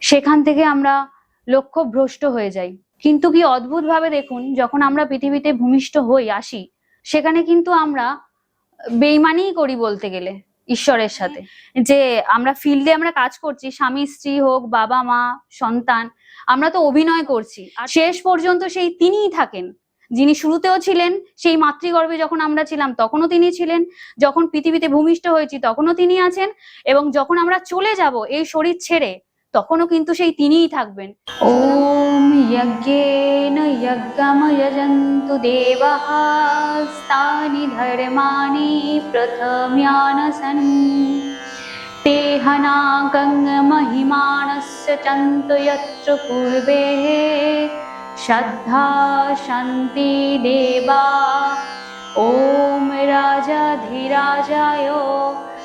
সেখান থেকে আমরা লক্ষ্য ভ্রষ্ট হয়ে যাই। কিন্তু কি অদ্ভুত ভাবে দেখুন, যখন আমরা পৃথিবীতে ভূমিষ্ঠ হই আসি, সেখানে কিন্তু আমরা বেইমানিই করি বলতে গেলে ঈশ্বরের সাথে। যে আমরা ফিল্ডে আমরা কাজ করছি, স্বামী স্ত্রী হোক, বাবা মা সন্তান, আমরা তো অভিনয় করছি, আর শেষ পর্যন্ত সেই তিনিই থাকেন যিনি শুরুতেও ছিলেন, সেই মাতৃগর্ভে যখন আমরা ছিলাম তখনও তিনি ছিলেন, যখন পৃথিবীতে ভূমিষ্ঠ হয়েছি তখনও তিনি আছেন, এবং যখন আমরা চলে যাব এই শরীর ছেড়ে তখনও কিন্তু সেই তিনিই থাকবেন। ওম যজ্ঞেন যজ্ঞম যজন্তু দেবাঃ স্তানি ধর্মাণি প্রথম্যানসন তেহনাগং মহিমানস্য চন্তু যত্র পূর্বে শ্রদ্ধা শান্তি দেবা। ওম রাজাধিরাজায়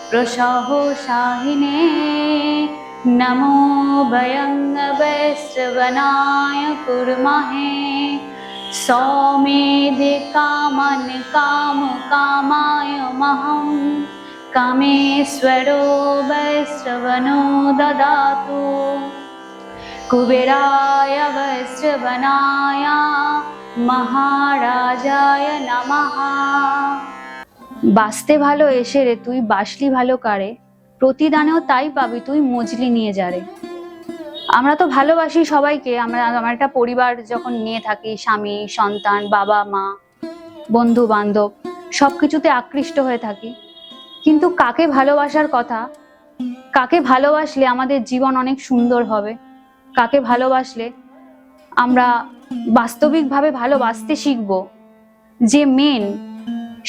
প্রসহসাহিনে नमो भयं वैश्रवणाय कुर्महे सौमेधि कामन् काम कामाय महं कामेश्वरो वैश्रवणो ददातु कुबेराय वैश्रवणाय महाराजाय नमः। বাঁচতে ভালো এসে রে তুই বাসলি ভালো কারে, প্রতিদানেও তাই পাবি তুই মজলি নিয়ে যারে। আমরা তো ভালোবাসি সবাইকে, আমার একটা পরিবার যখন নিয়ে থাকি, স্বামী সন্তান বাবা মা বন্ধু বান্ধব সবকিছুতে আকৃষ্ট হয়ে থাকি, কিন্তু কাকে ভালোবাসার কথা, কাকে ভালোবাসলে আমাদের জীবন অনেক সুন্দর হবে, কাকে ভালোবাসলে আমরা বাস্তবিকভাবে ভালোবাসতে শিখবো, যে মেন,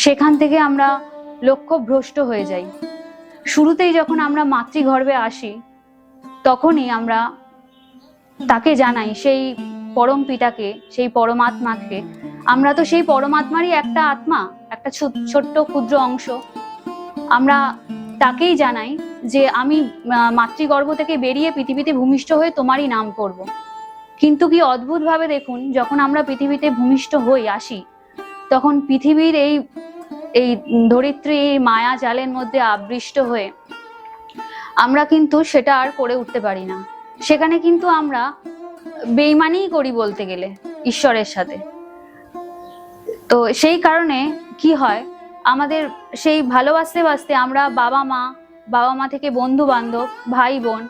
সেখান থেকে আমরা লক্ষ্য ভ্রষ্ট হয়ে যাই। শুরুতেই যখন আমরা মাতৃগর্ভে আসি তখনই আমরা তাকে জানাই, সেই পরম পিতাকে, সেই পরমাত্মাকে। আমরা তো সেই পরমাত্মারই একটা আত্মা, একটা ছোট্ট ক্ষুদ্র অংশ। আমরা তাকেই জানাই যে আমি মাতৃগর্ভ থেকে বেরিয়ে পৃথিবীতে ভূমিষ্ঠ হয়ে তোমারই নাম করব। কিন্তু কি অদ্ভুত ভাবে দেখুন, যখন আমরা পৃথিবীতে ভূমিষ্ঠ হই আসি, তখন পৃথিবীর এই ধরিত্রী মায়া জালের মধ্যে আবৃষ্ট হয়ে আমরা কিন্তু সেটা আর করে উঠতে পারি না। সেখানে কিন্তু আমরা বেইমানিই করি বলতে গেলে ঈশ্বরের সাথে। তো সেই কারণে কি হয়, আমাদের সেই ভালোবাসতে বাসতে আমরা বাবা মা থেকে বন্ধু বান্ধব, ভাই বোন,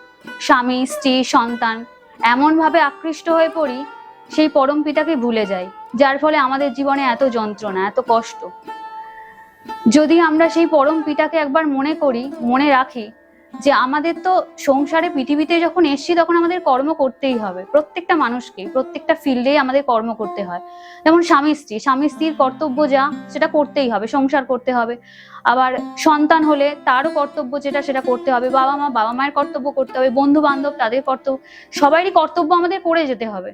স্বামী স্ত্রী সন্তান এমন ভাবে আকৃষ্ট হয়ে পড়ি, সেই পরম পিতাকে ভুলে যাই, যার ফলে আমাদের জীবনে এত যন্ত্রণা, এত কষ্ট। যদি আমরা সেই পরম পিতাকে একবার মনে করি, মনে রাখি যে আমাদের তো সংসারে পৃথিবীতে যখন এসছি তখন আমাদের কর্ম করতেই হবে, প্রত্যেকটা মানুষকে প্রত্যেকটা ফিল্ডেই আমাদের কর্ম করতে হয়। যেমন স্বামী স্ত্রীর কর্তব্য যা, সেটা করতেই হবে, সংসার করতে হবে। আবার সন্তান হলে তারও কর্তব্য যেটা, সেটা করতে হবে। বাবা মায়ের কর্তব্য করতে হবে, বন্ধু বান্ধব তাদের কর্তব্য, সবারই কর্তব্য আমাদের করে যেতে হবে।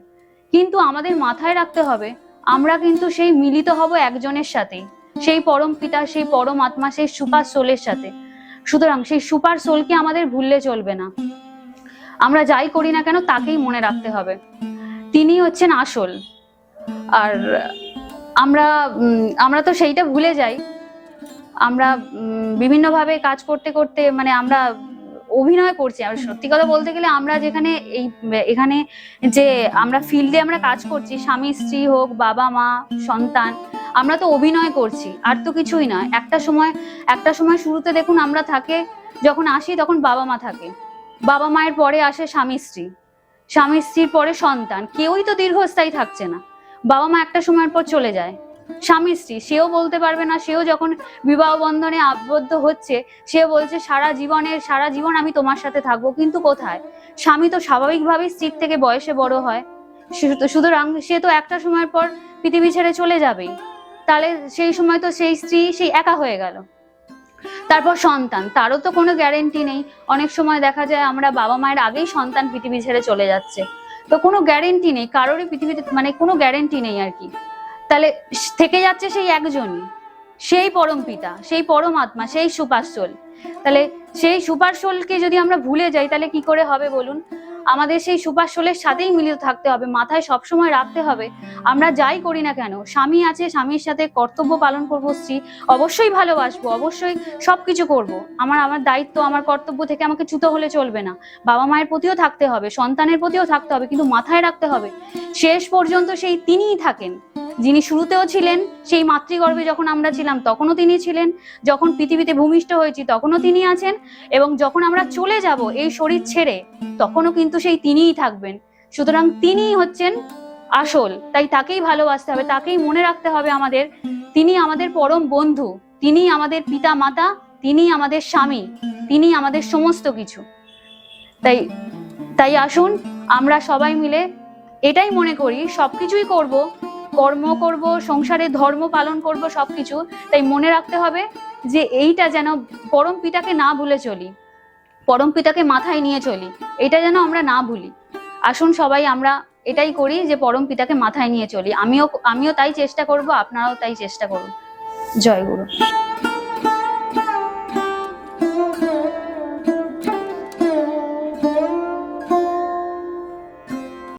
কিন্তু আমাদের মাথায় রাখতে হবে, আমরা কিন্তু সেই মিলিত হব একজনের সাথেই, সেই পরম পিতা, সেই পরম আত্মা, সেই সুপার সোলের সাথে। সুতরাং সেই সুপার সোলকে আমাদের ভুললে চলবে না। আমরা যাই করি না কেন তাকেই মনে রাখতে হবে, তিনি হচ্ছেন আসল। আর আমরা তো সেইটা ভুলে যাই। আমরা বিভিন্নভাবে কাজ করতে করতে মানে আমরা অভিনয় করছি। আর সত্যি কথা বলতে গেলে আমরা যেখানে এখানে যে আমরা ফিল্ডে আমরা কাজ করছি, স্বামী স্ত্রী হোক, বাবা মা সন্তান, আমরা তো অভিনয় করছি, আর তো কিছুই না। একটা সময় শুরুতে দেখুন আমরা যখন আসি তখন বাবা মা থাকে, বাবা মায়ের পরে আসে স্বামী স্ত্রীর পরে সন্তান। কেউই তো দীর্ঘস্থায়ী থাকছে না। বাবা মা একটা সময়ের পর চলে যায়। স্বামী স্ত্রী, সেও বলতে পারবে না, সেও যখন বিবাহ বন্ধনে আবদ্ধ হচ্ছে, সে বলছে সারা জীবন আমি তোমার সাথে থাকবো। কিন্তু কোথায়, স্বামী তো স্বাভাবিকভাবেই স্ত্রীর থেকে বয়সে বড় হয়, সুতরাং সে তো একটা সময়ের পর পৃথিবী ছেড়ে চলে যাবেই। তাহলে সেই সময় তো সেই স্ত্রী সেই একা হয়ে গেল। তারপর সন্তান, তারও তো কোনো গ্যারেন্টি নেই। অনেক সময় দেখা যায় আমরা বাবা মায়ের আগেই সন্তান পৃথিবী ছেড়ে চলে যাচ্ছে, তো কোনো গ্যারেন্টি নেই কারোরই পৃথিবীতে, মানে কোনো গ্যারেন্টি নেই আর কি। তাহলে থেকে যাচ্ছে সেই একজনই, সেই পরম পিতা, সেই পরম আত্মা, সেই সুপার সোল। তাহলে সেই সুপার সোলকে যদি আমরা ভুলে যাই তাহলে কি করে হবে বলুন। আমাদের সেই সুপারশোলের সাথেই মিলিত থাকতে হবে, মাথায় সবসময় রাখতে হবে আমরা যাই করি না কেন, স্বামী আছে, স্বামীর সাথে কর্তব্য পালন করব, স্ত্রী অবশ্যই ভালোবাসবো, অবশ্যই সবকিছু করব, আমার দায়িত্ব, আমার কর্তব্য থেকে আমাকে চ্যুত হলে চলবে না, বাবা মায়ের প্রতিও থাকতে হবে, সন্তানের প্রতিও থাকতে হবে, কিন্তু মাথায় রাখতে হবে শেষ পর্যন্ত সেই তিনিই থাকেন, যিনি শুরুতেও ছিলেন, সেই মাতৃগর্ভে যখন আমরা ছিলাম তখনও তিনি ছিলেন, যখন পৃথিবীতে ভূমিষ্ঠ হয়েছি তখনও তিনি আছেন, এবং যখন আমরা চলে যাব এই শরীর ছেড়ে তখনও কিন্তু সেই তিনিই থাকবেন। সুতরাং তিনিই হচ্ছেন আসল, তাই তাকেই ভালোবাসতে হবে, তাকেই মনে রাখতে হবে আমাদের। তিনি আমাদের পরম বন্ধু, তিনি আমাদের পিতা মাতা, তিনি আমাদের স্বামী, তিনি আমাদের সমস্ত কিছু। তাই তাই আসুন আমরা সবাই মিলে এটাই মনে করি, সবকিছুই করব, কর্ম করব, সংসারে ধর্ম পালন করব, সবকিছু, তাই মনে রাখতে হবে যে এইটা যেন পরম পিতাকে না ভুলে চলি, পরম পিতাকে মাথায় নিয়ে চলি, এটা যেন আমরা না ভুলি। আসুন সবাই আমরা এটাই করি যে পরম পিতাকে মাথায় নিয়ে চলি। আমিও তাই চেষ্টা করব, আপনারাও তাই চেষ্টা করুন। জয় গুরু।